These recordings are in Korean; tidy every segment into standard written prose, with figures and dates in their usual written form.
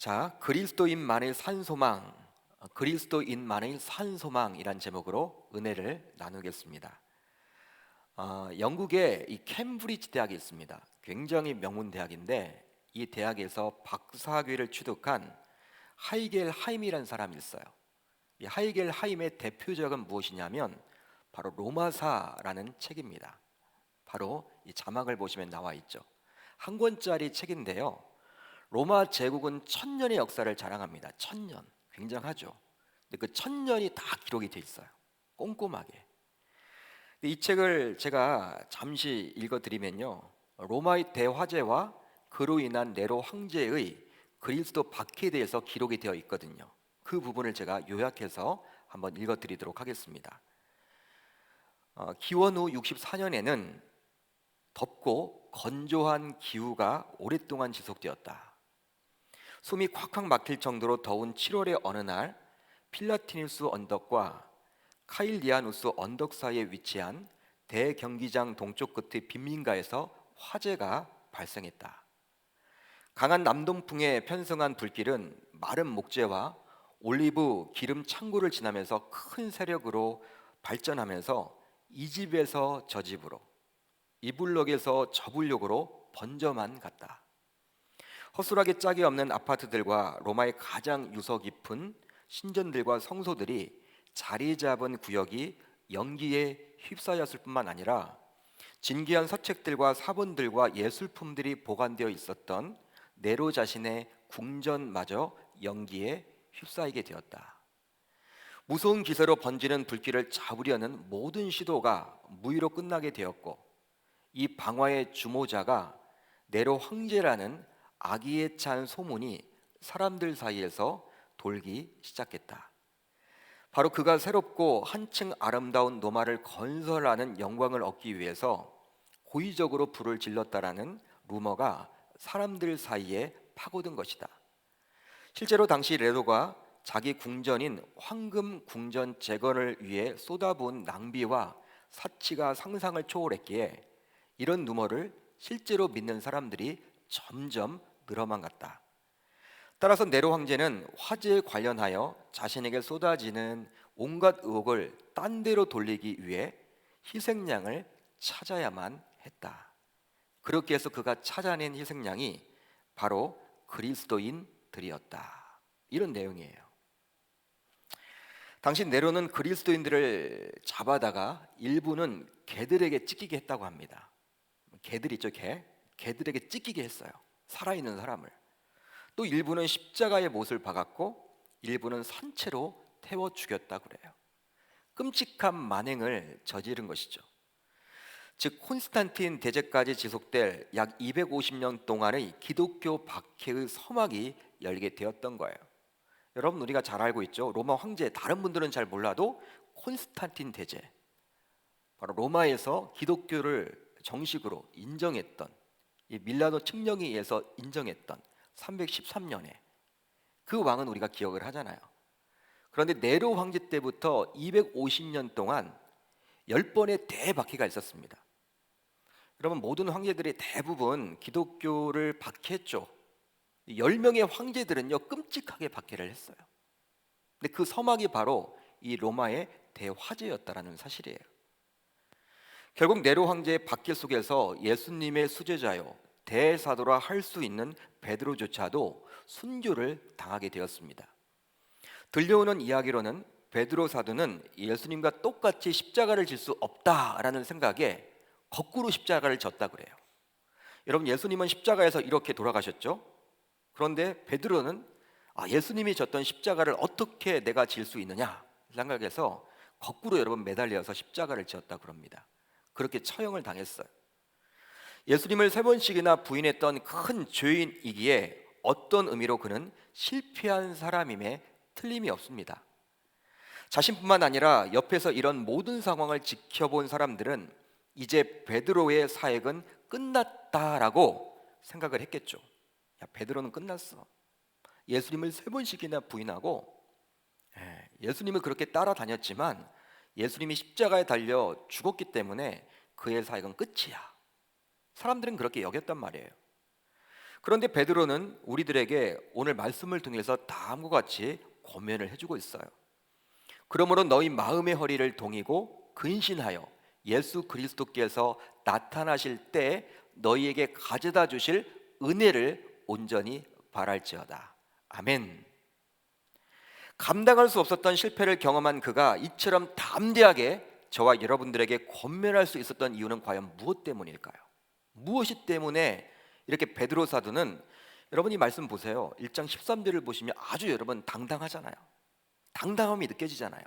자, 그리스도인만의 산 소망이란 제목으로 은혜를 나누겠습니다. 영국에 이 캠브리지 대학이 있습니다. 굉장히 명문 대학인데 이 대학에서 박사학위를 취득한 하이겔 하임이라는 사람이 있어요. 이 하이겔 하임의 대표작은 무엇이냐면 바로 로마사라는 책입니다. 바로 이 자막을 보시면 나와 있죠. 한 권짜리 책인데요. 로마 제국은 1000년의 역사를 자랑합니다. 1000년, 굉장하죠. 근데 그 1000년이 다 기록이 돼 있어요. 꼼꼼하게. 근데 이 책을 제가 잠시 읽어드리면요, 로마의 대화재와 그로 인한 네로 황제의 그리스도 박해에 대해서 기록이 되어 있거든요. 그 부분을 제가 요약해서 한번 읽어드리도록 하겠습니다. 기원 후 64년에는 덥고 건조한 기후가 오랫동안 지속되었다. 숨이 콱콱 막힐 정도로 더운 7월의 어느 날 필라티누스 언덕과 카일리아누스 언덕 사이에 위치한 대경기장 동쪽 끝의 빈민가에서 화재가 발생했다. 강한 남동풍에 편성한 불길은 마른 목재와 올리브 기름 창고를 지나면서 큰 세력으로 발전하면서 이 집에서 저 집으로, 이 블록에서 저 블록으로 번져만 갔다. 허술하게 짝이 없는 아파트들과 로마의 가장 유서 깊은 신전들과 성소들이 자리 잡은 구역이 연기에 휩싸였을 뿐만 아니라 진귀한 서책들과 사본들과 예술품들이 보관되어 있었던 네로 자신의 궁전마저 연기에 휩싸이게 되었다. 무서운 기세로 번지는 불길을 잡으려는 모든 시도가 무의로 끝나게 되었고, 이 방화의 주모자가 네로 황제라는 악의에 찬 소문이 사람들 사이에서 돌기 시작했다. 바로 그가 새롭고 한층 아름다운 노마를 건설하는 영광을 얻기 위해서 고의적으로 불을 질렀다라는 루머가 사람들 사이에 파고든 것이다. 실제로 당시 네로가 자기 궁전인 황금 궁전 재건을 위해 쏟아부은 낭비와 사치가 상상을 초월했기에 이런 루머를 실제로 믿는 사람들이 점점 늘어만 갔다. 따라서 네로 황제는 화재에 관련하여 자신에게 쏟아지는 온갖 의혹을 딴 데로 돌리기 위해 희생양을 찾아야만 했다. 그렇게 해서 그가 찾아낸 희생양이 바로 그리스도인들이었다. 이런 내용이에요. 당시 네로는 그리스도인들을 잡아다가 일부는 개들에게 찢기게 했다고 합니다. 개들 있죠, 개들에게 찢기게 했어요. 살아있는 사람을. 또 일부는 십자가의 못을 박았고 일부는 산채로 태워 죽였다고 그래요. 끔찍한 만행을 저지른 것이죠. 즉 콘스탄틴 대제까지 지속될 약 250년 동안의 기독교 박해의 서막이 열게 되었던 거예요. 여러분, 우리가 잘 알고 있죠. 로마 황제, 다른 분들은 잘 몰라도 콘스탄틴 대제, 바로 로마에서 기독교를 정식으로 인정했던, 이 밀라노 칙령에 의해서 인정했던 313년에 그 왕은 우리가 기억을 하잖아요. 그런데 네로 황제 때부터 250년 동안 10번의 대박해가 있었습니다. 여러분, 모든 황제들이 대부분 기독교를 박해했죠. 10명의 황제들은요 끔찍하게 박해를 했어요. 근데 그 서막이 바로 이 로마의 대화제였다라는 사실이에요. 결국 네로 황제의 박해 속에서 예수님의 수제자요 대사도라 할 수 있는 베드로조차도 순교를 당하게 되었습니다. 들려오는 이야기로는 베드로 사도는 예수님과 똑같이 십자가를 질 수 없다라는 생각에 거꾸로 십자가를 졌다 그래요. 여러분, 예수님은 십자가에서 이렇게 돌아가셨죠? 그런데 베드로는 예수님이 졌던 십자가를 어떻게 내가 질 수 있느냐 생각해서 거꾸로 여러분 매달려서 십자가를 지었다 그럽니다. 그렇게 처형을 당했어요. 예수님을 3번씩이나 부인했던 큰 죄인이기에 어떤 의미로 그는 실패한 사람임에 틀림이 없습니다. 자신뿐만 아니라 옆에서 이런 모든 상황을 지켜본 사람들은 이제 베드로의 사역은 끝났다라고 생각을 했겠죠. 야, 베드로는 끝났어. 예수님을 3번씩이나 부인하고, 예수님을 그렇게 따라다녔지만 예수님이 십자가에 달려 죽었기 때문에 그의 사역은 끝이야. 사람들은 그렇게 여겼단 말이에요. 그런데 베드로는 우리들에게 오늘 말씀을 통해서 다음과 같이 권면을 해주고 있어요. 그러므로 너희 마음의 허리를 동이고 근신하여 예수 그리스도께서 나타나실 때 너희에게 가져다 주실 은혜를 온전히 바랄지어다. 아멘. 감당할 수 없었던 실패를 경험한 그가 이처럼 담대하게 저와 여러분들에게 권면할 수 있었던 이유는 과연 무엇 때문일까요? 무엇이 때문에 이렇게 베드로 사도는, 여러분이 말씀 보세요. 1장 13절을 보시면 아주 여러분 당당하잖아요. 당당함이 느껴지잖아요.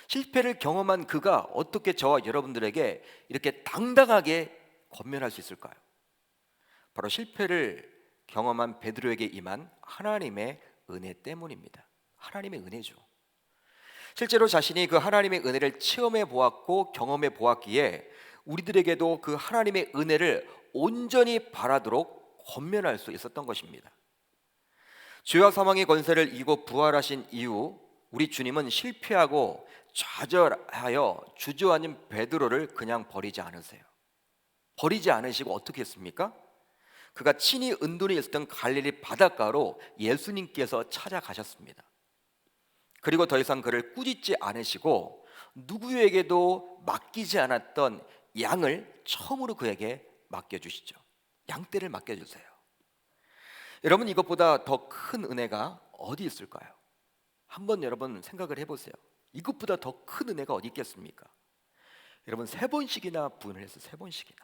실패를 경험한 그가 어떻게 저와 여러분들에게 이렇게 당당하게 권면할 수 있을까요? 바로 실패를 경험한 베드로에게 임한 하나님의 은혜 때문입니다. 하나님의 은혜죠. 실제로 자신이 그 하나님의 은혜를 체험해 보았고 경험해 보았기에 우리들에게도 그 하나님의 은혜를 온전히 바라도록 권면할 수 있었던 것입니다. 죄와 사망의 권세를 이기고 부활하신 이후 우리 주님은 실패하고 좌절하여 주저앉은 베드로를 그냥 버리지 않으세요. 버리지 않으시고 어떻게 했습니까? 그가 친히 은둔에 있었던 갈릴리 바닷가로 예수님께서 찾아가셨습니다. 그리고 더 이상 그를 꾸짖지 않으시고 누구에게도 맡기지 않았던 양을 처음으로 그에게 맡겨주시죠. 양떼를 맡겨주세요. 여러분, 이것보다 더 큰 은혜가 어디 있을까요? 한번 여러분 생각을 해보세요. 이것보다 더 큰 은혜가 어디 있겠습니까? 여러분, 3번씩이나 부인을 했어요. 3번씩이나.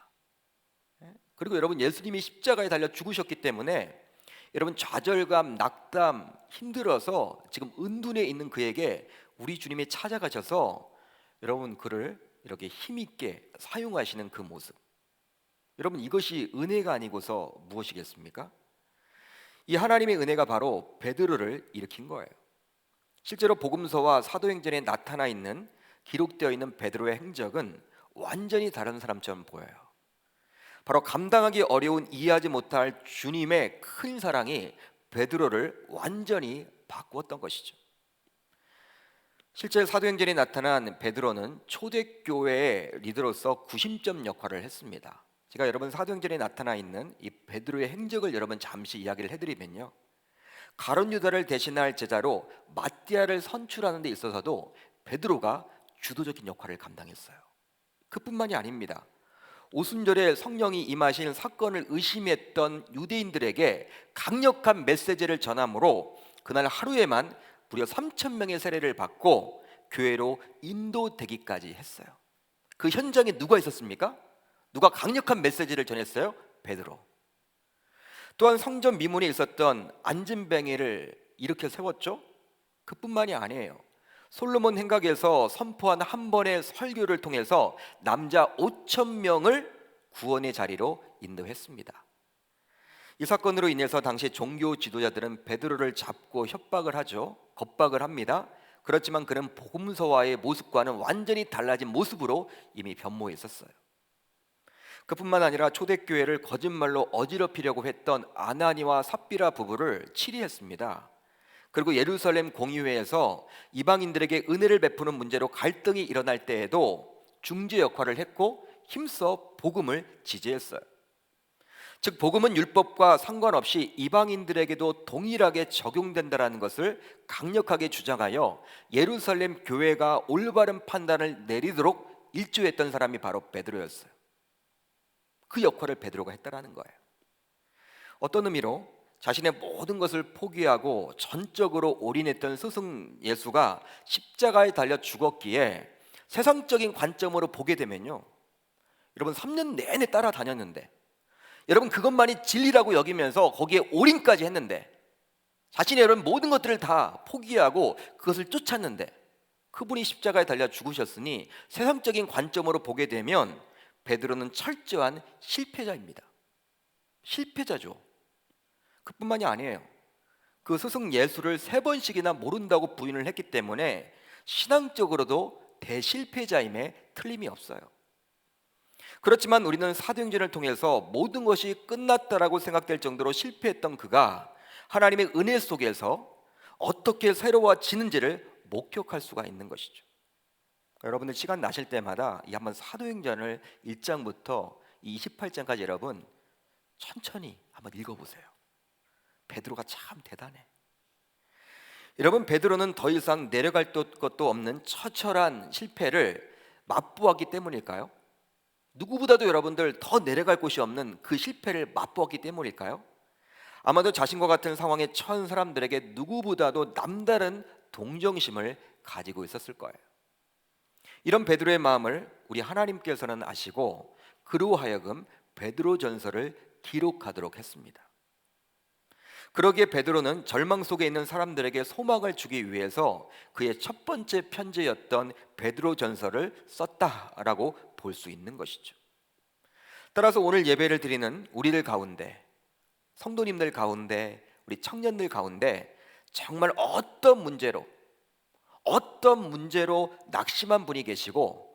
그리고 여러분, 예수님이 십자가에 달려 죽으셨기 때문에 여러분 좌절감, 낙담, 힘들어서 지금 은둔에 있는 그에게 우리 주님이 찾아가셔서 여러분 그를 이렇게 힘있게 사용하시는 그 모습, 여러분 이것이 은혜가 아니고서 무엇이겠습니까? 이 하나님의 은혜가 바로 베드로를 일으킨 거예요. 실제로 복음서와 사도행전에 나타나 있는, 기록되어 있는 베드로의 행적은 완전히 다른 사람처럼 보여요. 바로 감당하기 어려운, 이해하지 못할 주님의 큰 사랑이 베드로를 완전히 바꾸었던 것이죠. 실제 사도행전에 나타난 베드로는 초대교회의 리더로서 구심점 역할을 했습니다. 제가 여러분 사도행전에 나타나 있는 이 베드로의 행적을 여러분 잠시 이야기를 해드리면요, 가룟 유다를 대신할 제자로 마띠아를 선출하는 데 있어서도 베드로가 주도적인 역할을 감당했어요. 그뿐만이 아닙니다. 오순절에 성령이 임하신 사건을 의심했던 유대인들에게 강력한 메시지를 전함으로 그날 하루에만 무려 3,000명의 세례를 받고 교회로 인도되기까지 했어요. 그 현장에 누가 있었습니까? 누가 강력한 메시지를 전했어요? 베드로. 또한 성전 미문에 있었던 안진뱅이를 일으켜 세웠죠. 그뿐만이 아니에요. 솔로몬 행각에서 선포한 한 번의 설교를 통해서 남자 5,000명을 구원의 자리로 인도했습니다. 이 사건으로 인해서 당시 종교 지도자들은 베드로를 잡고 협박을 하죠. 겁박을 합니다. 그렇지만 그는 복음서와의 모습과는 완전히 달라진 모습으로 이미 변모해 있었어요. 그뿐만 아니라 초대교회를 거짓말로 어지럽히려고 했던 아나니와 삽비라 부부를 치리했습니다. 그리고 예루살렘 공의회에서 이방인들에게 은혜를 베푸는 문제로 갈등이 일어날 때에도 중재 역할을 했고 힘써 복음을 지지했어요. 즉 복음은 율법과 상관없이 이방인들에게도 동일하게 적용된다라는 것을 강력하게 주장하여 예루살렘 교회가 올바른 판단을 내리도록 일조했던 사람이 바로 베드로였어요. 그 역할을 베드로가 했다라는 거예요. 어떤 의미로 자신의 모든 것을 포기하고 전적으로 올인했던 스승 예수가 십자가에 달려 죽었기에 세상적인 관점으로 보게 되면요, 여러분 3년 내내 따라다녔는데, 여러분 그것만이 진리라고 여기면서 거기에 올인까지 했는데, 자신의 여러분 모든 것들을 다 포기하고 그것을 쫓았는데 그분이 십자가에 달려 죽으셨으니 세상적인 관점으로 보게 되면 베드로는 철저한 실패자입니다. 실패자죠. 그뿐만이 아니에요. 그 스승 예수를 3번씩이나 모른다고 부인을 했기 때문에 신앙적으로도 대실패자임에 틀림이 없어요. 그렇지만 우리는 사도행전을 통해서 모든 것이 끝났다라고 생각될 정도로 실패했던 그가 하나님의 은혜 속에서 어떻게 새로워지는지를 목격할 수가 있는 것이죠. 여러분들 시간 나실 때마다 한번 사도행전을 1장부터 28장까지 여러분 천천히 한번 읽어보세요. 베드로가 참 대단해. 여러분, 베드로는 더 이상 내려갈 것도 없는 처절한 실패를 맛보았기 때문일까요? 누구보다도 여러분들 더 내려갈 곳이 없는 그 실패를 맛보았기 때문일까요? 아마도 자신과 같은 상황에 처한 사람들에게 누구보다도 남다른 동정심을 가지고 있었을 거예요. 이런 베드로의 마음을 우리 하나님께서는 아시고 그로 하여금 베드로전서를 기록하도록 했습니다. 그러기에 베드로는 절망 속에 있는 사람들에게 소망을 주기 위해서 그의 첫 번째 편지였던 베드로전서를 썼다라고 볼 수 있는 것이죠. 따라서 오늘 예배를 드리는 우리들 가운데, 성도님들 가운데, 우리 청년들 가운데 정말 어떤 문제로 낙심한 분이 계시고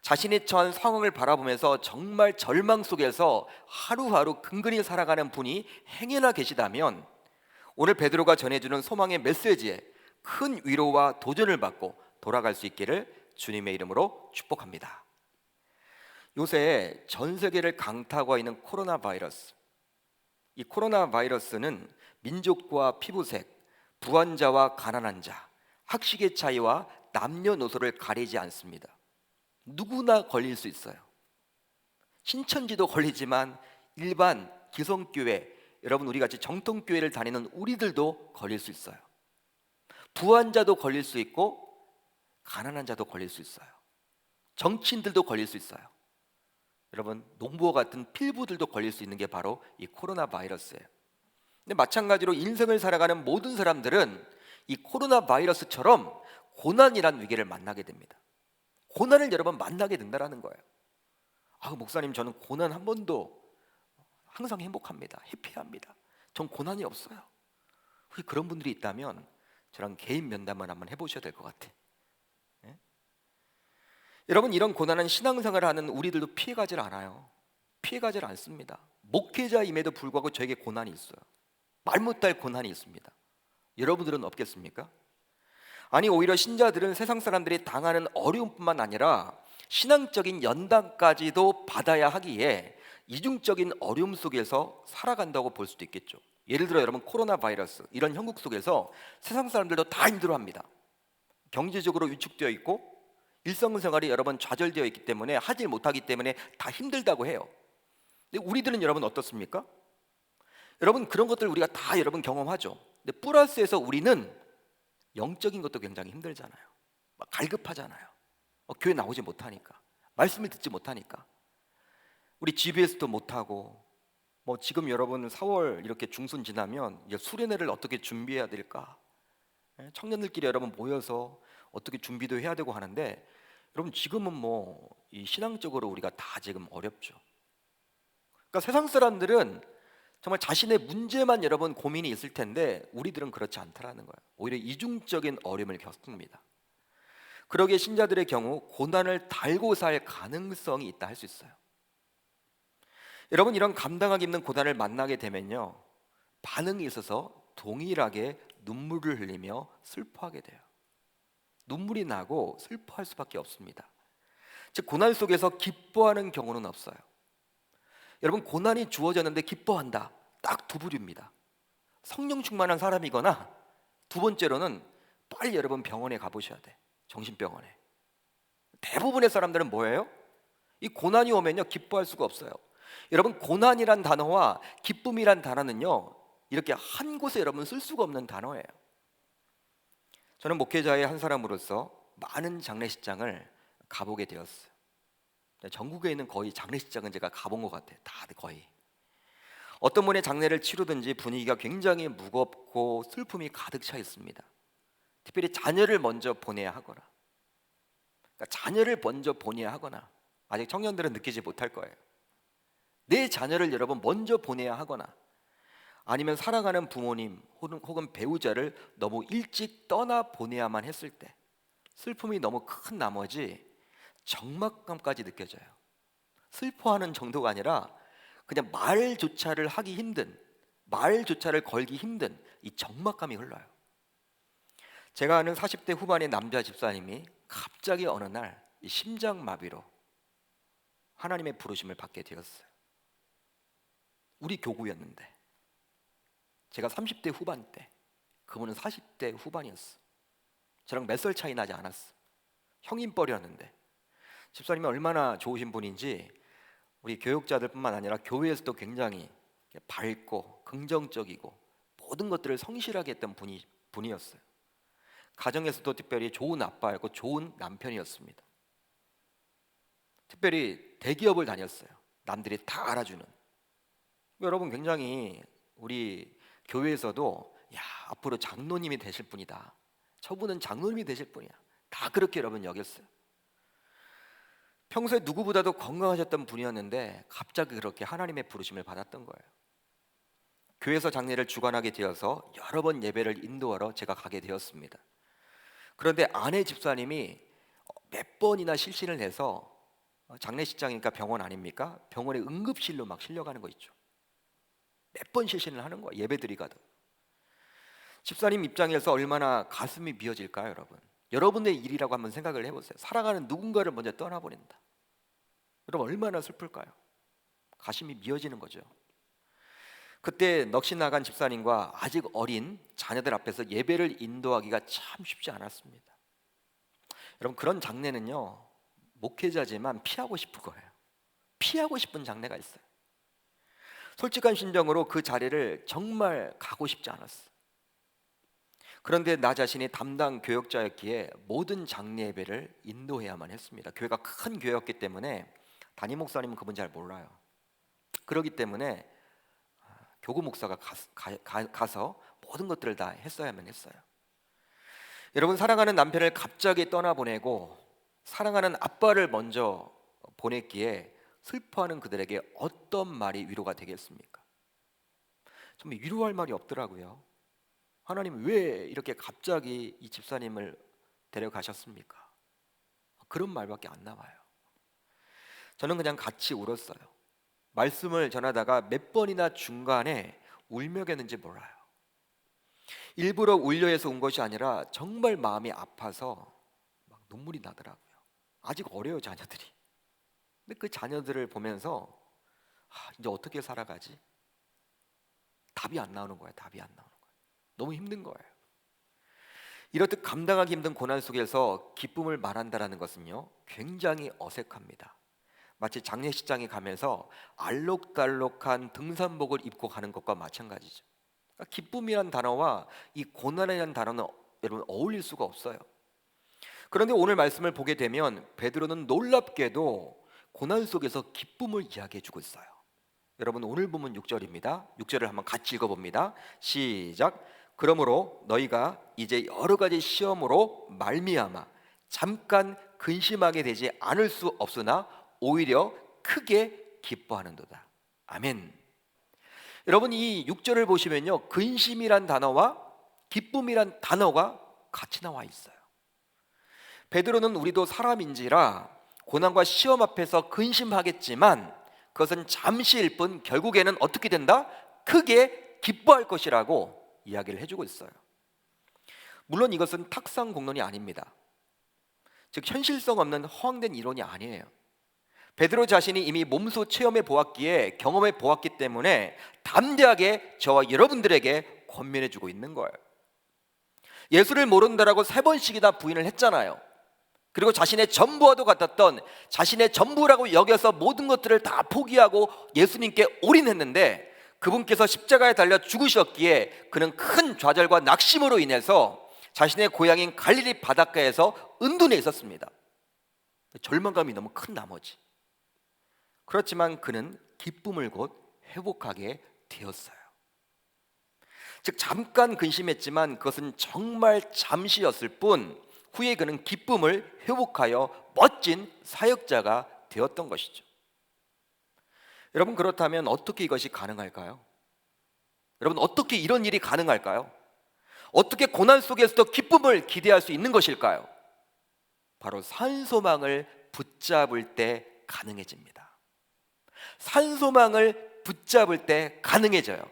자신이 처한 상황을 바라보면서 정말 절망 속에서 하루하루 근근히 살아가는 분이 행여나 계시다면 오늘 베드로가 전해주는 소망의 메시지에 큰 위로와 도전을 받고 돌아갈 수 있기를 주님의 이름으로 축복합니다. 요새 전 세계를 강타하고 있는 코로나 바이러스, 이 코로나 바이러스는 민족과 피부색, 부한자와 가난한 자, 학식의 차이와 남녀노소를 가리지 않습니다. 누구나 걸릴 수 있어요. 신천지도 걸리지만 일반 기성교회, 여러분 우리 같이 정통교회를 다니는 우리들도 걸릴 수 있어요. 부한자도 걸릴 수 있고 가난한 자도 걸릴 수 있어요. 정치인들도 걸릴 수 있어요. 여러분 농부와 같은 필부들도 걸릴 수 있는 게 바로 이 코로나 바이러스예요. 근데 마찬가지로 인생을 살아가는 모든 사람들은 이 코로나 바이러스처럼 고난이란 위기를 만나게 됩니다. 고난을 여러분 만나게 된다라는 거예요. 목사님 저는 고난 한 번도 항상 행복합니다. 해피합니다. 전 고난이 없어요. 혹시 그런 분들이 있다면 저랑 개인 면담을 한번 해보셔야 될 것 같아. 예? 여러분 이런 고난은 신앙생활을 하는 우리들도 피해가질 않아요. 피해가질 않습니다. 목회자임에도 불구하고 저에게 고난이 있어요. 말 못할 고난이 있습니다. 여러분들은 없겠습니까? 아니 오히려 신자들은 세상 사람들이 당하는 어려움뿐만 아니라 신앙적인 연단까지도 받아야 하기에 이중적인 어려움 속에서 살아간다고 볼 수도 있겠죠. 예를 들어 여러분 코로나 바이러스 이런 형국 속에서 세상 사람들도 다 힘들어합니다. 경제적으로 위축되어 있고 일상생활이 여러 번 좌절되어 있기 때문에 하지 못하기 때문에 다 힘들다고 해요. 근데 우리들은 여러분 어떻습니까? 여러분 그런 것들 우리가 다 여러분 경험하죠. 근데 플러스에서 우리는 영적인 것도 굉장히 힘들잖아요. 막 갈급하잖아요. 교회 나오지 못하니까, 말씀을 듣지 못하니까, 우리 GBS도 못하고, 지금 여러분 4월 이렇게 중순 지나면 이제 수련회를 어떻게 준비해야 될까? 청년들끼리 여러분 모여서 어떻게 준비도 해야 되고 하는데, 여러분 지금은 이 신앙적으로 우리가 다 지금 어렵죠. 그러니까 세상 사람들은 정말 자신의 문제만 여러분 고민이 있을 텐데 우리들은 그렇지 않다라는 거예요. 오히려 이중적인 어려움을 겪습니다. 그러기에 신자들의 경우 고난을 달고 살 가능성이 있다 할 수 있어요. 여러분 이런 감당하기 힘든 고난을 만나게 되면요 반응이 있어서 동일하게 눈물을 흘리며 슬퍼하게 돼요. 눈물이 나고 슬퍼할 수밖에 없습니다. 즉 고난 속에서 기뻐하는 경우는 없어요. 여러분 고난이 주어졌는데 기뻐한다, 딱 두 부류입니다. 성령 충만한 사람이거나 두 번째로는 빨리 여러분 병원에 가보셔야 돼. 정신병원에. 대부분의 사람들은 뭐예요? 이 고난이 오면요 기뻐할 수가 없어요. 여러분 고난이란 단어와 기쁨이란 단어는요 이렇게 한 곳에 여러분 쓸 수가 없는 단어예요. 저는 목회자의 한 사람으로서 많은 장례식장을 가보게 되었어요. 전국에 있는 거의 장례식장은 제가 가본 것 같아요. 다들 거의. 어떤 분의 장례를 치르든지 분위기가 굉장히 무겁고 슬픔이 가득 차 있습니다. 특별히 자녀를 먼저 보내야 하거나, 그러니까 자녀를 먼저 보내야 하거나, 아직 청년들은 느끼지 못할 거예요. 내 자녀를 여러분 먼저 보내야 하거나, 아니면 사랑하는 부모님 혹은 배우자를 너무 일찍 떠나 보내야만 했을 때 슬픔이 너무 큰 나머지 적막감까지 느껴져요. 슬퍼하는 정도가 아니라 그냥 말조차를 하기 힘든, 말조차를 걸기 힘든 이 적막감이 흘러요. 제가 아는 40대 후반의 남자 집사님이 갑자기 어느 날 이 심장마비로 하나님의 부르심을 받게 되었어요. 우리 교구였는데 제가 30대 후반 때, 그분은 40대 후반이었어. 저랑 몇 살 차이 나지 않았어. 형님뻘이었는데 집사님이 얼마나 좋으신 분인지 우리 교육자들뿐만 아니라 교회에서도 굉장히 밝고 긍정적이고 모든 것들을 성실하게 했던 분이었어요. 가정에서도 특별히 좋은 아빠였고 좋은 남편이었습니다. 특별히 대기업을 다녔어요. 남들이 다 알아주는. 여러분, 굉장히 우리 교회에서도 야, 앞으로 장로님이 되실 분이다, 저분은 장로님이 되실 분이야, 다 그렇게 여러분 여겼어요. 평소에 누구보다도 건강하셨던 분이었는데 갑자기 그렇게 하나님의 부르심을 받았던 거예요. 교회에서 장례를 주관하게 되어서 여러 번 예배를 인도하러 제가 가게 되었습니다. 그런데 아내 집사님이 몇 번이나 실신을 해서, 장례식장이니까 병원 아닙니까? 병원의 응급실로 막 실려가는 거 있죠. 몇 번 실신을 하는 거야, 예배드리가도. 집사님 입장에서 얼마나 가슴이 미어질까요, 여러분? 여러분의 일이라고 한번 생각을 해보세요. 사랑하는 누군가를 먼저 떠나보낸다. 여러분, 얼마나 슬플까요? 가슴이 미어지는 거죠. 그때 넋이 나간 집사님과 아직 어린 자녀들 앞에서 예배를 인도하기가 참 쉽지 않았습니다. 여러분, 그런 장례는요, 목회자지만 피하고 싶은 거예요. 피하고 싶은 장례가 있어요. 솔직한 심정으로 그 자리를 정말 가고 싶지 않았어요. 그런데 나 자신이 담당 교역자였기에 모든 장례 예배를 인도해야만 했습니다. 교회가 큰 교회였기 때문에 담임 목사님은 그분 잘 몰라요. 그렇기 때문에 교구 목사가 가서 모든 것들을 다 했어야만 했어요. 여러분, 사랑하는 남편을 갑자기 떠나보내고 사랑하는 아빠를 먼저 보냈기에 슬퍼하는 그들에게 어떤 말이 위로가 되겠습니까? 정말 위로할 말이 없더라고요. 하나님, 왜 이렇게 갑자기 이 집사님을 데려가셨습니까? 그런 말밖에 안 나와요. 저는 그냥 같이 울었어요. 말씀을 전하다가 몇 번이나 중간에 울먹였는지 몰라요. 일부러 울려 해서 운 것이 아니라 정말 마음이 아파서 막 눈물이 나더라고요. 아직 어려요, 자녀들이. 근데 그 자녀들을 보면서 이제 어떻게 살아가지? 답이 안 나오는 거예요. 답이 안 나오는 거예요. 너무 힘든 거예요. 이렇듯 감당하기 힘든 고난 속에서 기쁨을 말한다는 것은요, 굉장히 어색합니다. 마치 장례식장에 가면서 알록달록한 등산복을 입고 가는 것과 마찬가지죠. 그러니까 기쁨이란 단어와 이 고난이라는 단어는 여러분 어울릴 수가 없어요. 그런데 오늘 말씀을 보게 되면 베드로는 놀랍게도 고난 속에서 기쁨을 이야기해 주고 있어요. 여러분, 오늘 본문 6절입니다. 6절을 한번 같이 읽어봅니다. 시작. 그러므로 너희가 이제 여러 가지 시험으로 말미암아 잠깐 근심하게 되지 않을 수 없으나 오히려 크게 기뻐하는도다. 아멘. 여러분, 이 6절을 보시면요, 근심이란 단어와 기쁨이란 단어가 같이 나와 있어요. 베드로는 우리도 사람인지라 고난과 시험 앞에서 근심하겠지만 그것은 잠시일 뿐 결국에는 어떻게 된다? 크게 기뻐할 것이라고 이야기를 해주고 있어요. 물론 이것은 탁상공론이 아닙니다. 즉 현실성 없는 허황된 이론이 아니에요. 베드로 자신이 이미 몸소 체험해 보았기에, 경험해 보았기 때문에 담대하게 저와 여러분들에게 권면해 주고 있는 거예요. 예수를 모른다라고 3번씩이나 부인을 했잖아요. 그리고 자신의 전부와도 같았던, 자신의 전부라고 여겨서 모든 것들을 다 포기하고 예수님께 올인했는데 그분께서 십자가에 달려 죽으셨기에 그는 큰 좌절과 낙심으로 인해서 자신의 고향인 갈릴리 바닷가에서 은둔해 있었습니다. 절망감이 너무 큰 나머지. 그렇지만 그는 기쁨을 곧 회복하게 되었어요. 즉 잠깐 근심했지만 그것은 정말 잠시였을 뿐 후에 그는 기쁨을 회복하여 멋진 사역자가 되었던 것이죠. 여러분, 그렇다면 어떻게 이것이 가능할까요? 여러분, 어떻게 이런 일이 가능할까요? 어떻게 고난 속에서도 기쁨을 기대할 수 있는 것일까요? 바로 산소망을 붙잡을 때 가능해집니다. 산소망을 붙잡을 때 가능해져요.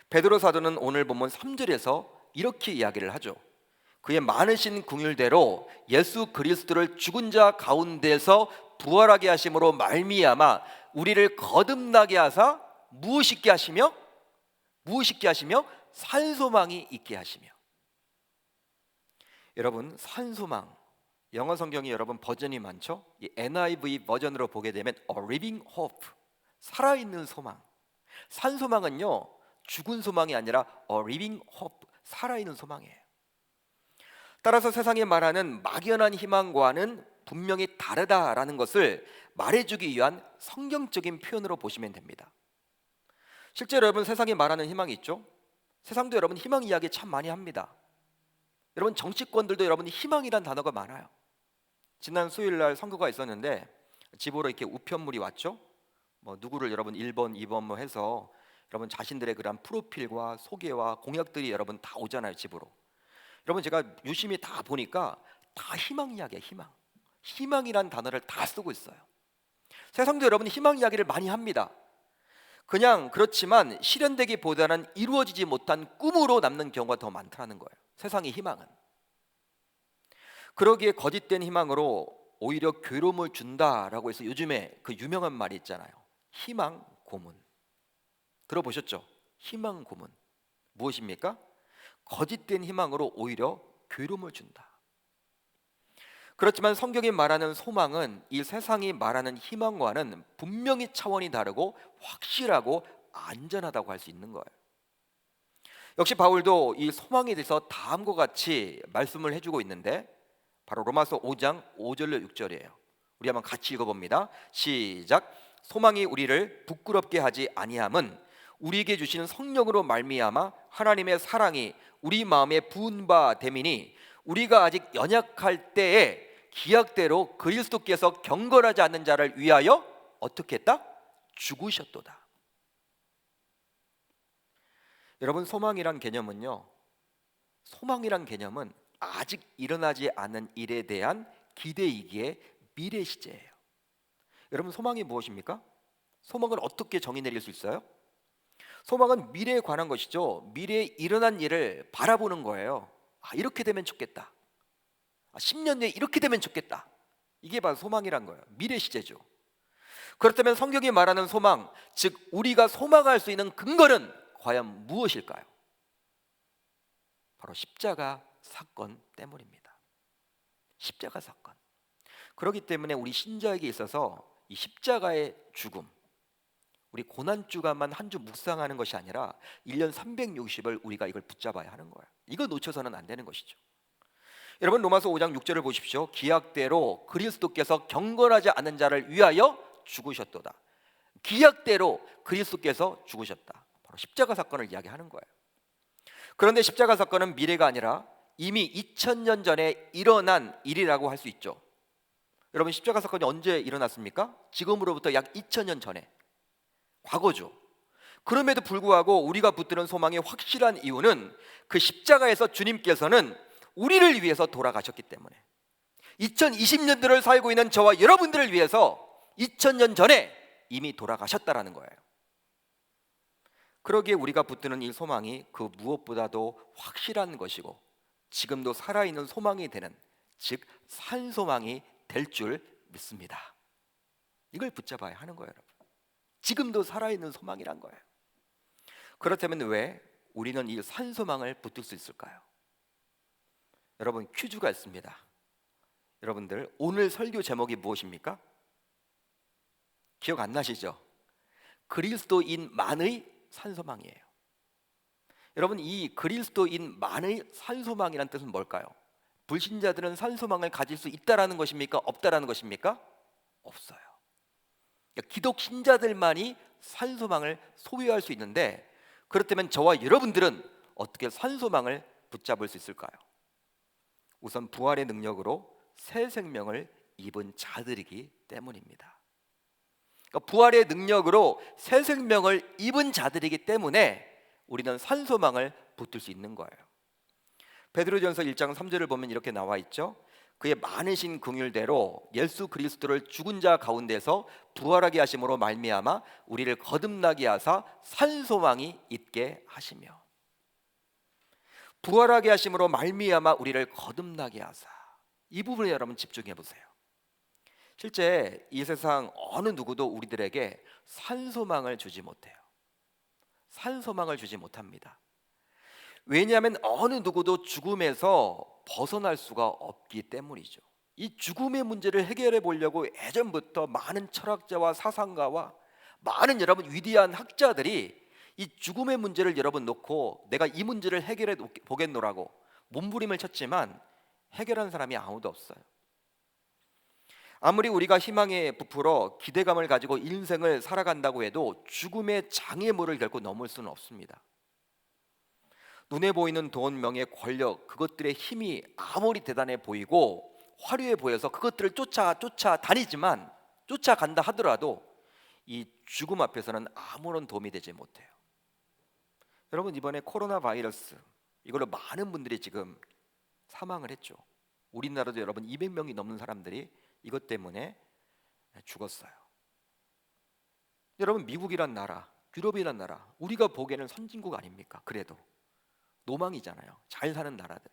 베드로 사도는 오늘 본문 3절에서 이렇게 이야기를 하죠. 그의 많으신 긍휼대로 예수 그리스도를 죽은 자 가운데서 부활하게 하심으로 말미암아 우리를 거듭나게 하사 무엇있게 하시며 무엇 있게 하시며? 산소망이 있게 하시며. 여러분, 산소망, 영어 성경이 여러분 버전이 많죠? 이 NIV 버전으로 보게 되면 A living hope, 살아있는 소망. 산소망은요, 죽은 소망이 아니라 A living hope, 살아있는 소망이에요. 따라서 세상이 말하는 막연한 희망과는 분명히 다르다라는 것을 말해주기 위한 성경적인 표현으로 보시면 됩니다. 실제로 여러분, 세상이 말하는 희망이 있죠? 세상도 여러분 희망 이야기 참 많이 합니다. 여러분, 정치권들도 여러분 희망이란 단어가 많아요. 지난 수요일 날 선거가 있었는데 집으로 이렇게 우편물이 왔죠. 뭐 누구를 여러분 1번, 2번 뭐 해서 여러분 자신들의 그런 프로필과 소개와 공약들이 여러분 다 오잖아요, 집으로. 여러분, 제가 유심히 다 보니까 다 희망 이야기예요. 희망이란 단어를 다 쓰고 있어요. 세상도 여러분 희망 이야기를 많이 합니다. 그냥 그렇지만 실현되기보다는 이루어지지 못한 꿈으로 남는 경우가 더 많다는 거예요. 세상의 희망은. 그러기에 거짓된 희망으로 오히려 괴로움을 준다라고 해서 요즘에 그 유명한 말이 있잖아요. 희망 고문. 들어보셨죠? 희망 고문. 무엇입니까? 거짓된 희망으로 오히려 괴로움을 준다. 그렇지만 성경이 말하는 소망은 이 세상이 말하는 희망과는 분명히 차원이 다르고 확실하고 안전하다고 할 수 있는 거예요. 역시 바울도 이 소망에 대해서 다음과 같이 말씀을 해주고 있는데 바로 로마서 5장 5절로 6절이에요. 우리 한번 같이 읽어봅니다. 시작. 소망이 우리를 부끄럽게 하지 아니함은 우리에게 주시는 성령으로 말미암아 하나님의 사랑이 우리 마음에 부은 바 됨이니 우리가 아직 연약할 때에 기약대로 그리스도께서 경건하지 않는 자를 위하여 어떻게 했다? 죽으셨도다. 여러분, 소망이란 개념은 아직 일어나지 않은 일에 대한 기대이기에 미래 시제예요. 여러분, 소망이 무엇입니까? 소망을 어떻게 정의 내릴 수 있어요? 소망은 미래에 관한 것이죠. 미래에 일어난 일을 바라보는 거예요. 이렇게 되면 좋겠다. 10년 뒤에 이렇게 되면 좋겠다. 이게 바로 소망이란 거예요. 미래 시제죠. 그렇다면 성경이 말하는 소망, 즉 우리가 소망할 수 있는 근거는 과연 무엇일까요? 바로 십자가 사건 때문입니다. 십자가 사건. 그렇기 때문에 우리 신자에게 있어서 이 십자가의 죽음, 우리 고난주간만 한 주 묵상하는 것이 아니라 1년 360을 우리가 이걸 붙잡아야 하는 거예요. 이거 놓쳐서는 안 되는 것이죠. 여러분, 로마서 5장 6절을 보십시오. 기약대로 그리스도께서 경건하지 않은 자를 위하여 죽으셨도다. 기약대로 그리스도께서 죽으셨다. 바로 십자가 사건을 이야기하는 거예요. 그런데 십자가 사건은 미래가 아니라 이미 2000년 전에 일어난 일이라고 할 수 있죠. 여러분, 십자가 사건이 언제 일어났습니까? 지금으로부터 약 2000년 전에, 과거죠. 그럼에도 불구하고 우리가 붙드는 소망의 확실한 이유는 그 십자가에서 주님께서는 우리를 위해서 돌아가셨기 때문에 2020년들을 살고 있는 저와 여러분들을 위해서 2000년 전에 이미 돌아가셨다라는 거예요. 그러기에 우리가 붙드는 이 소망이 그 무엇보다도 확실한 것이고 지금도 살아있는 소망이 되는, 즉 산소망이 될 줄 믿습니다. 이걸 붙잡아야 하는 거예요, 여러분. 지금도 살아있는 소망이란 거예요. 그렇다면 왜 우리는 이 산소망을 붙들 수 있을까요? 여러분, 퀴즈가 있습니다. 여러분들, 오늘 설교 제목이 무엇입니까? 기억 안 나시죠? 그리스도인만의 산소망이에요. 여러분, 이 그리스도인만의 산소망이란 뜻은 뭘까요? 불신자들은 산소망을 가질 수 있다라는 것입니까? 없다라는 것입니까? 없어요. 그러니까 기독 신자들만이 산소망을 소유할 수 있는데, 그렇다면 저와 여러분들은 어떻게 산소망을 붙잡을 수 있을까요? 우선 부활의 능력으로 새 생명을 입은 자들이기 때문입니다. 그러니까 부활의 능력으로 새 생명을 입은 자들이기 때문에 우리는 산소망을 붙들 수 있는 거예요. 베드로전서 1장 3절을 보면 이렇게 나와 있죠. 그의 많으신 긍휼대로 예수 그리스도를 죽은 자 가운데서 부활하게 하심으로 말미암아 우리를 거듭나게 하사 산소망이 있게 하시며, 부활하게 하심으로 말미암아 우리를 거듭나게 하사, 이 부분에 여러분 집중해 보세요. 실제 이 세상 어느 누구도 우리들에게 산소망을 주지 못해요. 산소망을 주지 못합니다. 왜냐하면 어느 누구도 죽음에서 벗어날 수가 없기 때문이죠. 이 죽음의 문제를 해결해 보려고 예전부터 많은 철학자와 사상가와 많은 여러분 위대한 학자들이 이 죽음의 문제를 여러분 놓고 내가 이 문제를 해결해 보겠노라고 몸부림을 쳤지만 해결한 사람이 아무도 없어요. 아무리 우리가 희망에 부풀어 기대감을 가지고 인생을 살아간다고 해도 죽음의 장애물을 결코 넘을 수는 없습니다. 눈에 보이는 돈, 명예, 권력, 그것들의 힘이 아무리 대단해 보이고 화려해 보여서 그것들을 쫓아다니지만 쫓아간다 하더라도 이 죽음 앞에서는 아무런 도움이 되지 못해요. 여러분, 이번에 코로나 바이러스 이걸로 많은 분들이 지금 사망을 했죠. 우리나라도 여러분 200명이 넘는 사람들이 이것 때문에 죽었어요. 여러분, 미국이란 나라, 유럽이란 나라, 우리가 보기에는 선진국 아닙니까? 그래도 노망이잖아요. 잘 사는 나라들,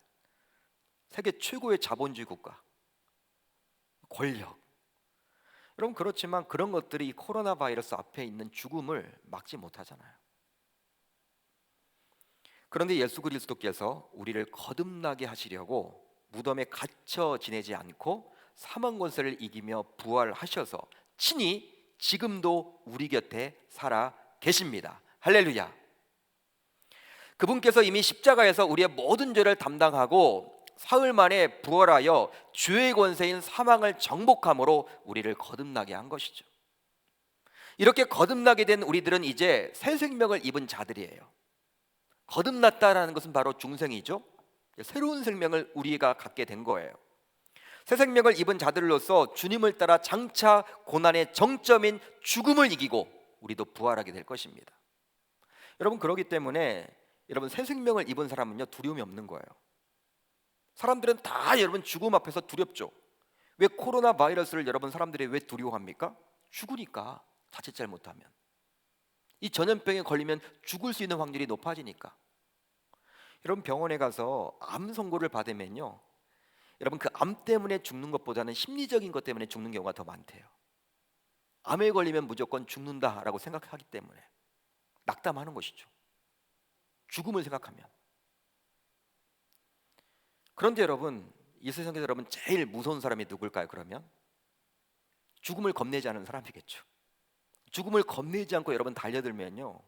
세계 최고의 자본주의 국가, 권력. 여러분, 그렇지만 그런 것들이 이 코로나 바이러스 앞에 있는 죽음을 막지 못하잖아요. 그런데 예수 그리스도께서 우리를 거듭나게 하시려고 무덤에 갇혀 지내지 않고 사망 권세를 이기며 부활하셔서 친히 지금도 우리 곁에 살아 계십니다. 할렐루야. 그분께서 이미 십자가에서 우리의 모든 죄를 담당하고 사흘 만에 부활하여 죄의 권세인 사망을 정복함으로 우리를 거듭나게 한 것이죠. 이렇게 거듭나게 된 우리들은 이제 새 생명을 입은 자들이에요. 거듭났다라는 것은 바로 중생이죠. 새로운 생명을 우리가 갖게 된 거예요. 새 생명을 입은 자들로서 주님을 따라 장차 고난의 정점인 죽음을 이기고 우리도 부활하게 될 것입니다. 여러분, 그렇기 때문에 여러분 새 생명을 입은 사람은요 두려움이 없는 거예요. 사람들은 다 여러분 죽음 앞에서 두렵죠. 왜 코로나 바이러스를 여러분 사람들이 왜 두려워합니까? 죽으니까, 자칫 잘못하면 이 전염병에 걸리면 죽을 수 있는 확률이 높아지니까. 여러분, 병원에 가서 암 선고를 받으면요 여러분 그 암 때문에 죽는 것보다는 심리적인 것 때문에 죽는 경우가 더 많대요. 암에 걸리면 무조건 죽는다라고 생각하기 때문에 낙담하는 것이죠. 죽음을 생각하면. 그런데 여러분, 이 세상에서 여러분 제일 무서운 사람이 누굴까요? 그러면 죽음을 겁내지 않은 사람이겠죠. 죽음을 겁내지 않고 여러분 달려들면요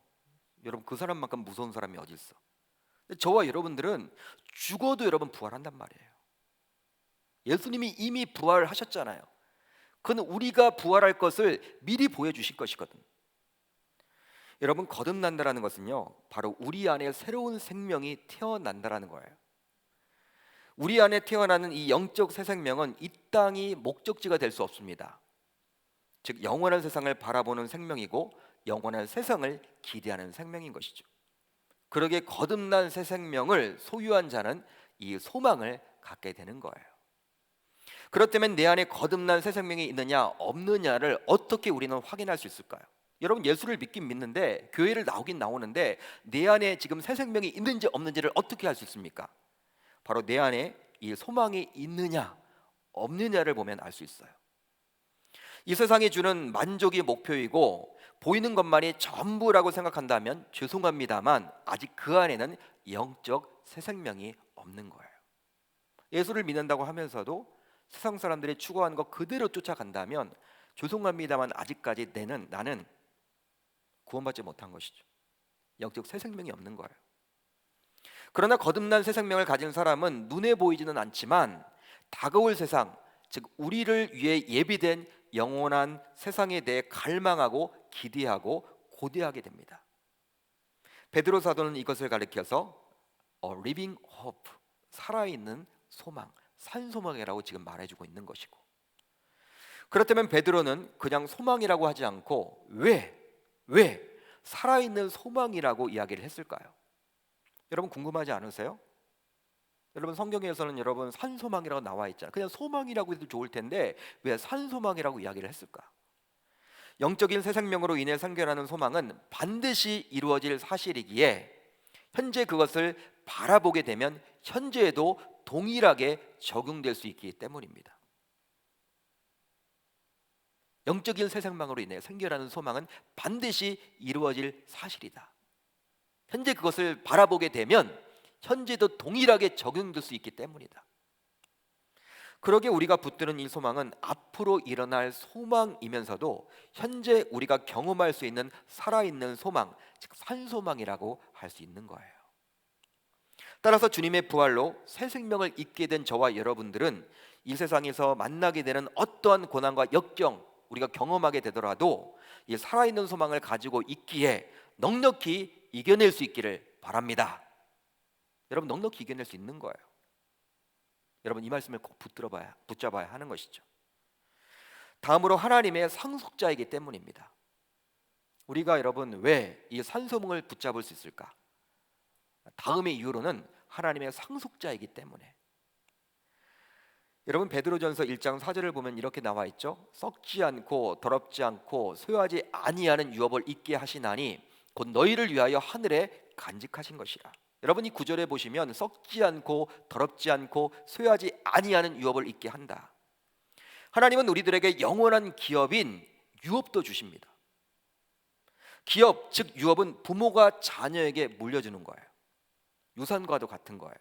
여러분 그 사람만큼 무서운 사람이 어디 있어. 저와 여러분들은 죽어도 여러분 부활한단 말이에요. 예수님이 이미 부활하셨잖아요. 그건 우리가 부활할 것을 미리 보여주실 것이거든. 여러분, 거듭난다라는 것은요 바로 우리 안에 새로운 생명이 태어난다라는 거예요. 우리 안에 태어나는 이 영적 새 생명은 이 땅이 목적지가 될 수 없습니다. 즉 영원한 세상을 바라보는 생명이고 영원한 세상을 기대하는 생명인 것이죠. 그러게 거듭난 새 생명을 소유한 자는 이 소망을 갖게 되는 거예요. 그렇다면 내 안에 거듭난 새 생명이 있느냐 없느냐를 어떻게 우리는 확인할 수 있을까요? 여러분, 예수를 믿긴 믿는데 교회를 나오긴 나오는데 내 안에 지금 새 생명이 있는지 없는지를 어떻게 할 수 있습니까? 바로 내 안에 이 소망이 있느냐 없느냐를 보면 알 수 있어요. 이 세상이 주는 만족이 목표이고 보이는 것만이 전부라고 생각한다면 죄송합니다만 아직 그 안에는 영적 새 생명이 없는 거예요. 예수를 믿는다고 하면서도 세상 사람들이 추구하는 것 그대로 쫓아간다면 죄송합니다만 아직까지 나는 구원받지 못한 것이죠. 영적 새 생명이 없는 거예요. 그러나 거듭난 새 생명을 가진 사람은 눈에 보이지는 않지만 다가올 세상, 즉 우리를 위해 예비된 영원한 세상에 대해 갈망하고 기대하고 고대하게 됩니다. 베드로 사도는 이것을 가리켜서 living hope, 살아있는 소망, 산소망이라고 지금 말해주고 있는 것이고, 그렇다면 베드로는 그냥 소망이라고 하지 않고 왜 살아있는 소망이라고 이야기를 했을까요? 여러분 궁금하지 않으세요? 여러분 성경에서는 여러분 산소망이라고 나와 있잖아요. 그냥 소망이라고 해도 좋을 텐데 왜 산소망이라고 이야기를 했을까? 영적인 새 생명으로 인해 생겨나는 소망은 반드시 이루어질 사실이기에 현재 그것을 바라보게 되면 현재에도 동일하게 적용될 수 있기 때문입니다. 영적인 새 생명으로 인해 생겨나는 소망은 반드시 이루어질 사실이다. 현재 그것을 바라보게 되면 현재도 동일하게 적용될 수 있기 때문이다. 그러기에 우리가 붙드는 이 소망은 앞으로 일어날 소망이면서도 현재 우리가 경험할 수 있는 살아있는 소망, 즉 산소망이라고 할 수 있는 거예요. 따라서 주님의 부활로 새 생명을 잊게 된 저와 여러분들은 이 세상에서 만나게 되는 어떠한 고난과 역경 우리가 경험하게 되더라도 이 살아있는 소망을 가지고 있기에 넉넉히 이겨낼 수 있기를 바랍니다. 여러분, 넉넉히 이겨낼 수 있는 거예요. 여러분, 이 말씀을 꼭 붙잡아야 하는 것이죠. 다음으로 하나님의 상속자이기 때문입니다. 우리가 여러분 왜 이 산소망을 붙잡을 수 있을까? 다음의 이유로는 하나님의 상속자이기 때문에. 여러분, 베드로전서 1장 4절을 보면 이렇게 나와 있죠. 썩지 않고 더럽지 않고 소요하지 아니하는 유업을 잊게 하시나니 곧 너희를 위하여 하늘에 간직하신 것이라. 여러분, 이 구절에 보시면 썩지 않고 더럽지 않고 소요하지 아니하는 유업을 잊게 한다. 하나님은 우리들에게 영원한 기업인 유업도 주십니다. 기업, 즉 유업은 부모가 자녀에게 물려주는 거예요. 유산과도 같은 거예요.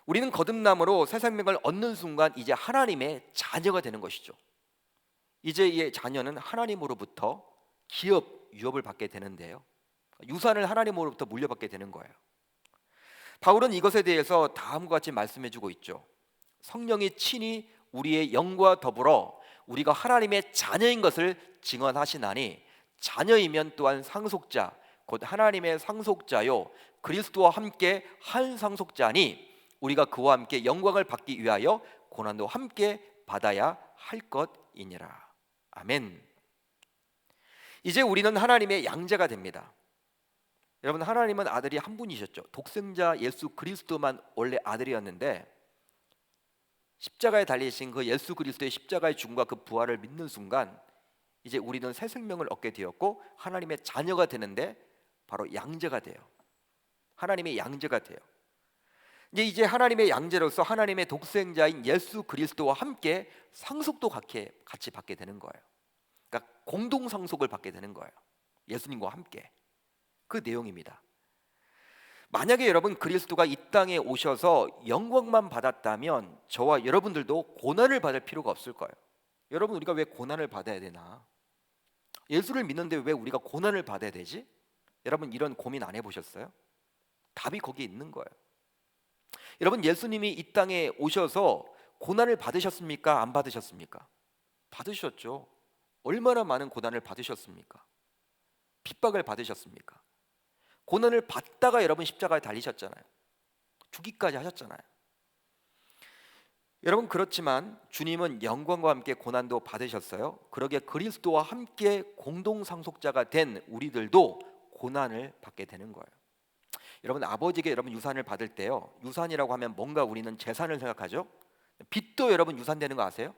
우리는 거듭남으로 새 생명을 얻는 순간 이제 하나님의 자녀가 되는 것이죠. 이제 이 자녀는 하나님으로부터 기업, 유업을 받게 되는데요, 유산을 하나님으로부터 물려받게 되는 거예요. 바울은 이것에 대해서 다음과 같이 말씀해주고 있죠. 성령이 친히 우리의 영과 더불어 우리가 하나님의 자녀인 것을 증언하시나니 자녀이면 또한 상속자 곧 하나님의 상속자요 그리스도와 함께 한 상속자니 우리가 그와 함께 영광을 받기 위하여 고난도 함께 받아야 할 것이니라. 아멘. 이제 우리는 하나님의 양자가 됩니다. 여러분, 하나님은 아들이 한 분이셨죠. 독생자 예수 그리스도만 원래 아들이었는데 십자가에 달리신 그 예수 그리스도의 십자가의 죽음과 그 부활을 믿는 순간 이제 우리는 새 생명을 얻게 되었고 하나님의 자녀가 되는데 바로 양자가 돼요. 하나님의 양자가 돼요. 이제 하나님의 양자로서 하나님의 독생자인 예수 그리스도와 함께 상속도 같이 받게 되는 거예요. 그러니까 공동 상속을 받게 되는 거예요. 예수님과 함께. 그 내용입니다. 만약에 여러분 그리스도가 이 땅에 오셔서 영광만 받았다면 저와 여러분들도 고난을 받을 필요가 없을 거예요. 여러분, 우리가 왜 고난을 받아야 되나? 예수를 믿는데 왜 우리가 고난을 받아야 되지? 여러분, 이런 고민 안 해보셨어요? 답이 거기에 있는 거예요. 여러분, 예수님이 이 땅에 오셔서 고난을 받으셨습니까? 안 받으셨습니까? 받으셨죠. 얼마나 많은 고난을 받으셨습니까? 핍박을 받으셨습니까? 고난을 받다가 여러분 십자가에 달리셨잖아요. 죽기까지 하셨잖아요. 여러분, 그렇지만 주님은 영광과 함께 고난도 받으셨어요. 그러기에 그리스도와 함께 공동 상속자가 된 우리들도 고난을 받게 되는 거예요. 여러분, 아버지에게 여러분 유산을 받을 때요, 유산이라고 하면 뭔가 우리는 재산을 생각하죠. 빚도 여러분 유산되는 거 아세요?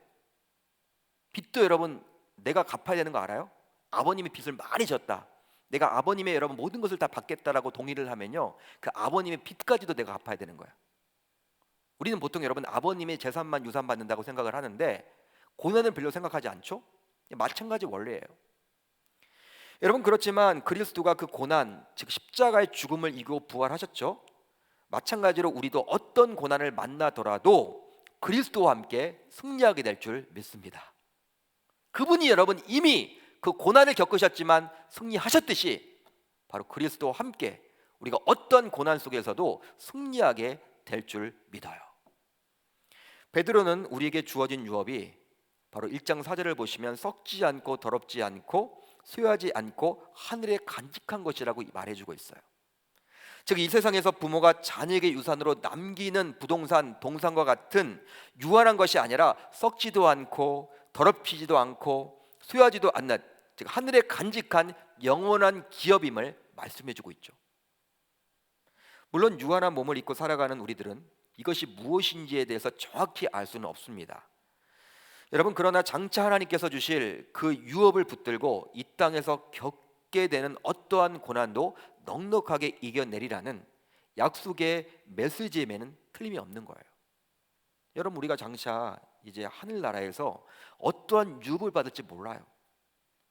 빚도 여러분 내가 갚아야 되는 거 알아요? 아버님이 빚을 많이 졌다, 내가 아버님의 여러분 모든 것을 다 받겠다라고 동의를 하면요, 그 아버님의 빚까지도 내가 갚아야 되는 거야. 우리는 보통 여러분 아버님의 재산만 유산 받는다고 생각을 하는데 고난을 별로 생각하지 않죠? 마찬가지 원리예요. 여러분, 그렇지만 그리스도가 그 고난, 즉 십자가의 죽음을 이기고 부활하셨죠. 마찬가지로 우리도 어떤 고난을 만나더라도 그리스도와 함께 승리하게 될 줄 믿습니다. 그분이 여러분 이미 그 고난을 겪으셨지만 승리하셨듯이 바로 그리스도와 함께 우리가 어떤 고난 속에서도 승리하게 될 줄 믿어요. 베드로는 우리에게 주어진 유업이 바로 1장 4절을 보시면 썩지 않고 더럽지 않고 쇠하지 않고 하늘에 간직한 것이라고 말해주고 있어요. 즉, 이 세상에서 부모가 자녀에게 유산으로 남기는 부동산, 동산과 같은 유한한 것이 아니라 썩지도 않고 더럽히지도 않고 쇠하지도 않는, 즉 하늘에 간직한 영원한 기업임을 말씀해주고 있죠. 물론 유한한 몸을 입고 살아가는 우리들은 이것이 무엇인지에 대해서 정확히 알 수는 없습니다. 여러분, 그러나 장차 하나님께서 주실 그 유업을 붙들고 이 땅에서 겪게 되는 어떠한 고난도 넉넉하게 이겨내리라는 약속의 메시지에는 틀림이 없는 거예요. 여러분, 우리가 장차 이제 하늘나라에서 어떠한 유업을 받을지 몰라요.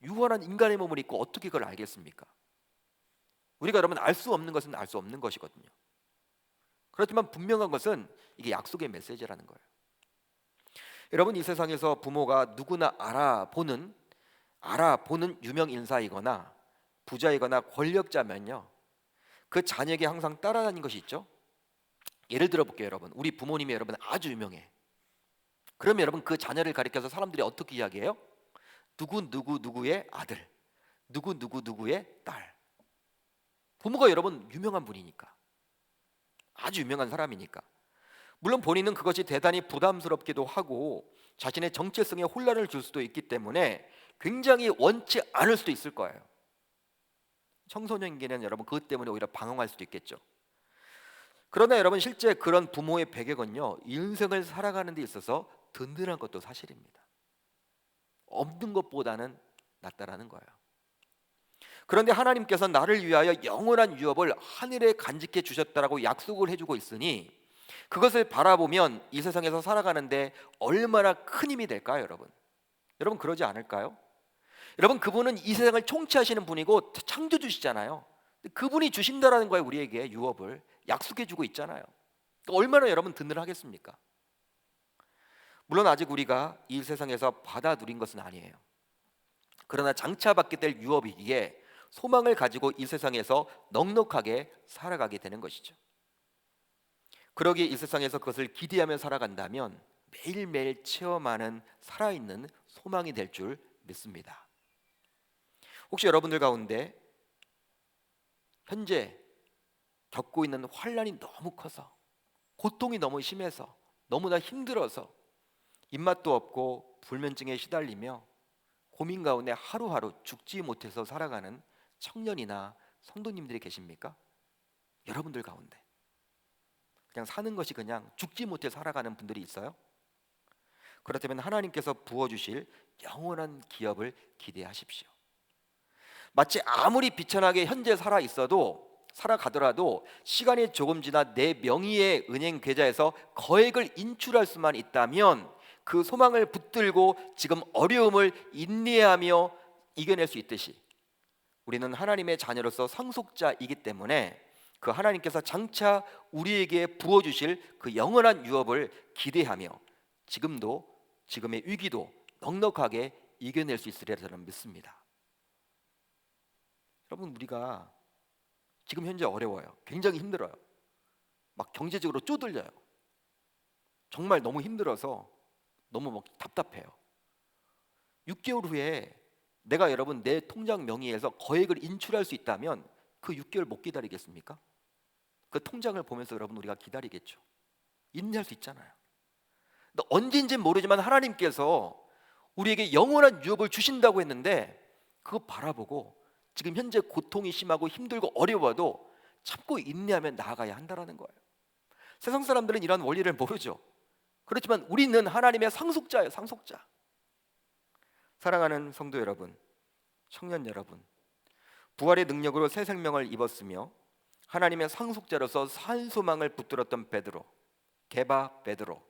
유한한 인간의 몸을 입고 어떻게 그걸 알겠습니까? 우리가 여러분 알 수 없는 것은 알 수 없는 것이거든요. 그렇지만 분명한 것은 이게 약속의 메시지라는 거예요. 여러분, 이 세상에서 부모가 누구나 알아보는 유명 인사이거나 부자이거나 권력자면요, 그 자녀에게 항상 따라다니는 것이 있죠. 예를 들어 볼게요. 여러분, 우리 부모님이 여러분 아주 유명해. 그러면 여러분 그 자녀를 가리켜서 사람들이 어떻게 이야기해요? 누구 누구 누구의 아들, 누구 누구 누구의 딸. 부모가 여러분 유명한 분이니까, 아주 유명한 사람이니까, 물론 본인은 그것이 대단히 부담스럽기도 하고 자신의 정체성에 혼란을 줄 수도 있기 때문에 굉장히 원치 않을 수도 있을 거예요. 청소년기는 여러분 그것 때문에 오히려 방황할 수도 있겠죠. 그러나 여러분, 실제 그런 부모의 배경은요, 인생을 살아가는 데 있어서 든든한 것도 사실입니다. 없는 것보다는 낫다라는 거예요. 그런데 하나님께서 나를 위하여 영원한 유업을 하늘에 간직해 주셨다라고 약속을 해주고 있으니 그것을 바라보면 이 세상에서 살아가는데 얼마나 큰 힘이 될까요, 여러분? 여러분 그러지 않을까요? 여러분, 그분은 이 세상을 통치하시는 분이고 창조주시잖아요. 그분이 주신다라는 거예요. 우리에게 유업을 약속해주고 있잖아요. 얼마나 여러분 든든하겠습니까? 물론 아직 우리가 이 세상에서 받아 누린 것은 아니에요. 그러나 장차 받게 될 유업이기에 소망을 가지고 이 세상에서 넉넉하게 살아가게 되는 것이죠. 그러기에 이 세상에서 그것을 기대하며 살아간다면 매일매일 체험하는 살아있는 소망이 될 줄 믿습니다. 혹시 여러분들 가운데 현재 겪고 있는 환난이 너무 커서, 고통이 너무 심해서, 너무나 힘들어서 입맛도 없고 불면증에 시달리며 고민 가운데 하루하루 죽지 못해서 살아가는 청년이나 성도님들이 계십니까? 여러분들 가운데 그냥 사는 것이 그냥 죽지 못해 살아가는 분들이 있어요? 그렇다면 하나님께서 부어주실 영원한 기업을 기대하십시오. 마치 아무리 비천하게 현재 살아가더라도 시간이 조금 지나 내 명의의 은행 계좌에서 거액을 인출할 수만 있다면 그 소망을 붙들고 지금 어려움을 인내하며 이겨낼 수 있듯이, 우리는 하나님의 자녀로서 상속자이기 때문에 그 하나님께서 장차 우리에게 부어주실 그 영원한 유업을 기대하며 지금의 위기도 넉넉하게 이겨낼 수 있으리라 저는 믿습니다. 여러분, 우리가 지금 현재 어려워요. 굉장히 힘들어요. 막 경제적으로 쪼들려요. 정말 너무 힘들어서 너무 막 답답해요. 6개월 후에 내가 여러분 내 통장 명의에서 거액을 인출할 수 있다면 그 6개월 못 기다리겠습니까? 그 통장을 보면서 여러분 우리가 기다리겠죠. 인내할 수 있잖아요. 근데 언제인지는 모르지만 하나님께서 우리에게 영원한 유업을 주신다고 했는데 그거 바라보고 지금 현재 고통이 심하고 힘들고 어려워도 참고 인내하며 나아가야 한다는 거예요. 세상 사람들은 이런 원리를 모르죠. 그렇지만 우리는 하나님의 상속자예요. 상속자. 사랑하는 성도 여러분, 청년 여러분, 부활의 능력으로 새 생명을 입었으며 하나님의 상속자로서 산 소망을 붙들었던 베드로, 게바 베드로.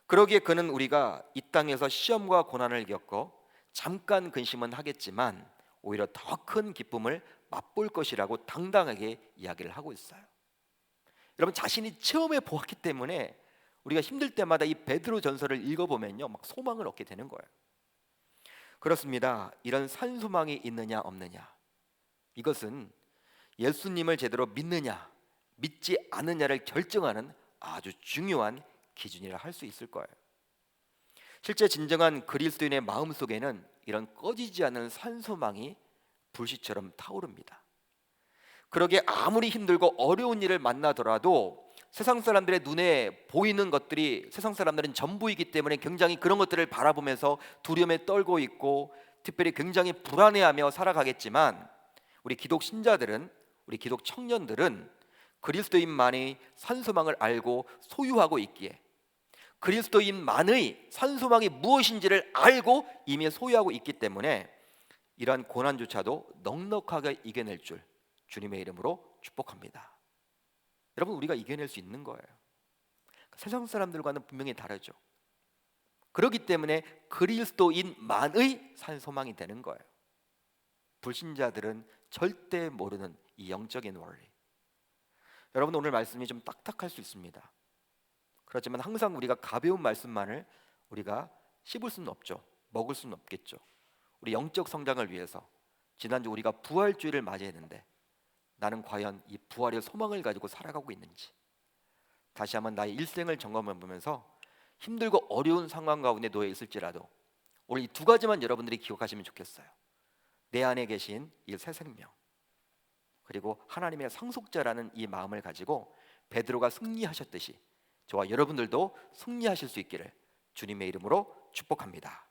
그러기에 그는 우리가 이 땅에서 시험과 고난을 겪어 잠깐 근심은 하겠지만 오히려 더 큰 기쁨을 맛볼 것이라고 당당하게 이야기를 하고 있어요. 여러분, 자신이 체험해 보았기 때문에 우리가 힘들 때마다 이 베드로 전설을 읽어보면요, 막 소망을 얻게 되는 거예요. 그렇습니다. 이런 산소망이 있느냐 없느냐, 이것은 예수님을 제대로 믿느냐 믿지 않느냐를 결정하는 아주 중요한 기준이라 할 수 있을 거예요. 실제 진정한 그리스도인의 마음속에는 이런 꺼지지 않는 산소망이 불씨처럼 타오릅니다. 그러기에 아무리 힘들고 어려운 일을 만나더라도 세상 사람들의 눈에 보이는 것들이, 세상 사람들은 전부이기 때문에 굉장히 그런 것들을 바라보면서 두려움에 떨고 있고 특별히 굉장히 불안해하며 살아가겠지만, 우리 기독 신자들은, 우리 기독 청년들은 그리스도인만이 산소망을 알고 소유하고 있기에, 그리스도인만의 산소망이 무엇인지를 알고 이미 소유하고 있기 때문에 이러한 고난조차도 넉넉하게 이겨낼 줄 주님의 이름으로 축복합니다. 여러분, 우리가 이겨낼 수 있는 거예요. 세상 사람들과는 분명히 다르죠. 그렇기 때문에 그리스도인만의 산소망이 되는 거예요. 불신자들은 절대 모르는 이 영적인 원리. 여러분, 오늘 말씀이 좀 딱딱할 수 있습니다. 그렇지만 항상 우리가 가벼운 말씀만을 우리가 씹을 수는 없죠. 먹을 수는 없겠죠. 우리 영적 성장을 위해서 지난주 우리가 부활주의를 맞이했는데 나는 과연 이 부활의 소망을 가지고 살아가고 있는지 다시 한번 나의 일생을 점검해 보면서 힘들고 어려운 상황 가운데 놓여 있을지라도 오늘 이 두 가지만 여러분들이 기억하시면 좋겠어요. 내 안에 계신 이 새 생명, 그리고 하나님의 상속자라는 이 마음을 가지고 베드로가 승리하셨듯이 저와 여러분들도 승리하실 수 있기를 주님의 이름으로 축복합니다.